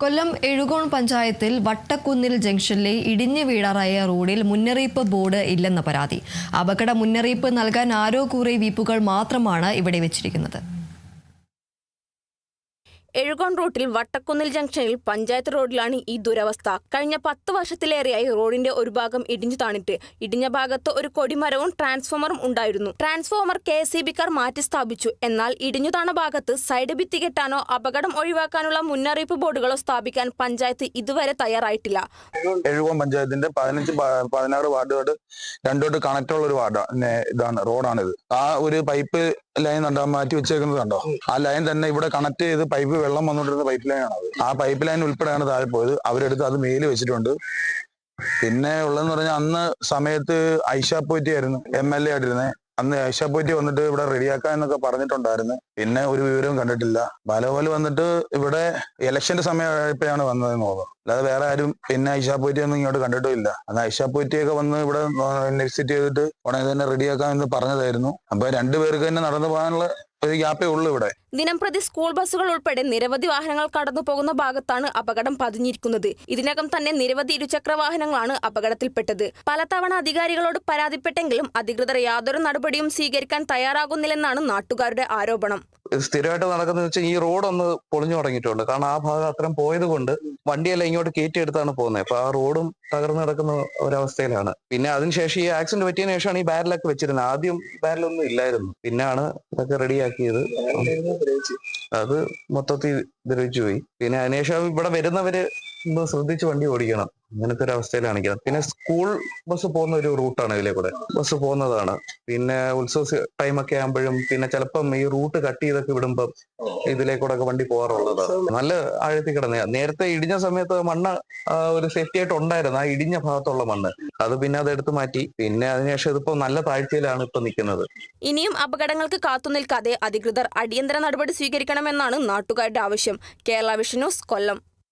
കൊല്ലം എഴുകോൺ പഞ്ചായത്തിൽ വട്ടക്കുന്നിൽ ജംഗ്ഷനിലെ ഇടിഞ്ഞു വീഴാറായ റോഡിൽ മുന്നറിയിപ്പ് ബോർഡ് ഇല്ലെന്ന പരാതി. അപകട മുന്നറിയിപ്പ് നൽകാൻ ആരോ കുറെ വീപ്പുകൾ മാത്രമാണ് ഇവിടെ വെച്ചിരിക്കുന്നത്. എഴുകോൺ റൂട്ടിൽ വട്ടക്കുന്നിൽ ജംഗ്ഷനിൽ പഞ്ചായത്ത് റോഡിലാണ് ഈ ദുരവസ്ഥ. കഴിഞ്ഞ 10 വർഷത്തിലേറെയായി റോഡിന്റെ ഒരു ഭാഗം ഇടിഞ്ഞു താണിട്ട്. ഇടിഞ്ഞ ഭാഗത്ത് ഒരു കൊടിമരവും ട്രാൻസ്ഫോമറും ഉണ്ടായിരുന്നു. ട്രാൻസ്ഫോമർ KSEBക്കാർ മാറ്റി സ്ഥാപിച്ചു. എന്നാൽ ഇടിഞ്ഞു താണ ഭാഗത്ത് സൈഡ് ഭിത്തി കെട്ടാനോ അപകടം ഒഴിവാക്കാനുള്ള മുന്നറിയിപ്പ് ബോർഡുകളോ സ്ഥാപിക്കാൻ പഞ്ചായത്ത് ഇതുവരെ തയ്യാറായിട്ടില്ല. എഴുകോൺ പഞ്ചായത്തിന്റെ 15-16 വാർഡുകൾ രണ്ടോട്ട് കണക്ട് ഉള്ള ഒരു ഇതാണ് റോഡാണിത്. ആ ഒരു പൈപ്പ് ലൈൻ മാറ്റി വെച്ചേക്കുന്നത് കണ്ടോ? ആ ലൈൻ തന്നെ ഇവിടെ കണക്ട് ചെയ്ത് പൈപ്പ് വെള്ളം വന്നുകൊണ്ടിരുന്ന പൈപ്പ് ലൈൻ ആണ്. ആ പൈപ്പ് ലൈൻ ഉൾപ്പെടെയാണ് താഴെ പോയത്. അവരെടുത്ത് അത് മേല് വെച്ചിട്ടുണ്ട്. പിന്നെ ഉള്ളതെന്ന് പറഞ്ഞാൽ അന്ന് സമയത്ത് ഐഷ പോറ്റി ആയിരുന്നു MLA ആയിട്ടിരുന്നത്. അന്ന് ഐഷ പോറ്റി വന്നിട്ട് ഇവിടെ റെഡിയാക്കാം എന്നൊക്കെ പറഞ്ഞിട്ടുണ്ടായിരുന്നു. പിന്നെ ഒരു വിവരവും കണ്ടിട്ടില്ല. ബാലഗോപാൽ വന്നിട്ട് ഇവിടെ ഇലക്ഷന്റെ സമയമായപ്പോഴാണ് വന്നതെന്ന് തോന്നുന്നു. അല്ലാതെ വേറെ ആരും പിന്നെ ഐഷ പോറ്റി ഒന്നും ഇങ്ങോട്ട് കണ്ടിട്ടും ഇല്ല. അന്ന് ഐഷ പോറ്റിയൊക്കെ വന്ന് ഇവിടെ വിസിറ്റ് ചെയ്തിട്ട് ഉടനെ തന്നെ റെഡിയാക്കാം എന്ന് പറഞ്ഞതായിരുന്നു. അപ്പൊ രണ്ടുപേർക്ക് തന്നെ നടന്നു പോകാനുള്ള ഒരു ഗ്യാപ്പേ ഉള്ളൂ ഇവിടെ. ദിനംപ്രതി സ്കൂൾ ബസ്സുകൾ ഉൾപ്പെടെ നിരവധി വാഹനങ്ങൾ കടന്നു പോകുന്ന ഭാഗത്താണ് അപകടം പതിഞ്ഞിരിക്കുന്നത്. ഇതിനകം തന്നെ നിരവധി ഇരുചക്ര വാഹനങ്ങളാണ് അപകടത്തിൽപ്പെട്ടത്. പലതവണ അധികാരികളോട് പരാതിപ്പെട്ടെങ്കിലും അധികൃതർ യാതൊരു നടപടിയും സ്വീകരിക്കാൻ തയ്യാറാകുന്നില്ലെന്നാണ് നാട്ടുകാരുടെ ആരോപണം. സ്ഥിരമായിട്ട് നടക്കുന്നത് വെച്ചാൽ ഈ റോഡ് ഒന്ന് പൊളിഞ്ഞു തുടങ്ങിയിട്ടുണ്ട്. കാരണം ആ ഭാഗം അത്രയും പോയത് കൊണ്ട് വണ്ടിയെല്ലാം ഇങ്ങോട്ട് കയറ്റിയെടുത്താണ് പോകുന്നത്. അപ്പൊ ആ റോഡും തകർന്നു കിടക്കുന്ന ഒരവസ്ഥയിലാണ്. പിന്നെ അതിനുശേഷം ഈ ആക്സിഡന്റ് പറ്റിയതിനു ശേഷമാണ് ഈ ബാരലൊക്കെ വെച്ചിരുന്നത്. ആദ്യം ബാരലൊന്നും ഇല്ലായിരുന്നു. പിന്നെയാണ് ഇതൊക്കെ റെഡിയാക്കിയത്. അത് മൊത്തത്തിൽ ദ്രവിച്ചു പോയി. പിന്നെ അതിനുശേഷം ഇവിടെ വരുന്നവര് ശ്രദ്ധിച്ച് വണ്ടി ഓടിക്കണം. അങ്ങനത്തെ ഒരു അവസ്ഥയിലാണ് നിൽക്കുന്നത്. പിന്നെ സ്കൂൾ ബസ് പോകുന്ന ഒരു റൂട്ടാണ് ഇതിലെ കൂടെ ബസ് പോകുന്നതാണ്. പിന്നെ ഉത്സവ ടൈമൊക്കെ ആകുമ്പോഴും പിന്നെ ചിലപ്പം ഈ റൂട്ട് കട്ട് ചെയ്തൊക്കെ വിടുമ്പം ഇതിലെ കൂടെ ഒക്കെ വണ്ടി പോകാറുള്ളതാണ്. നല്ല ആഴത്തിൽ കിടന്ന നേരത്തെ ഇടിഞ്ഞ സമയത്ത് മണ്ണ് ഒരു സേഫ്റ്റി ആയിട്ട് ഉണ്ടായിരുന്നു. ആ ഇടിഞ്ഞ ഭാഗത്തുള്ള മണ്ണ് അത് പിന്നെ അതെടുത്ത് മാറ്റി. പിന്നെ അതിനുശേഷം ഇതിപ്പോ നല്ല താഴ്ചയിലാണ് ഇപ്പൊ നിൽക്കുന്നത്. ഇനിയും അപകടങ്ങൾക്ക് കാത്തുനിൽക്കാതെ അധികൃതർ അടിയന്തര നടപടി സ്വീകരിക്കണമെന്നാണ് നാട്ടുകാരുടെ ആവശ്യം. കേരള വിഷൻ ന്യൂസ്, കൊല്ലം.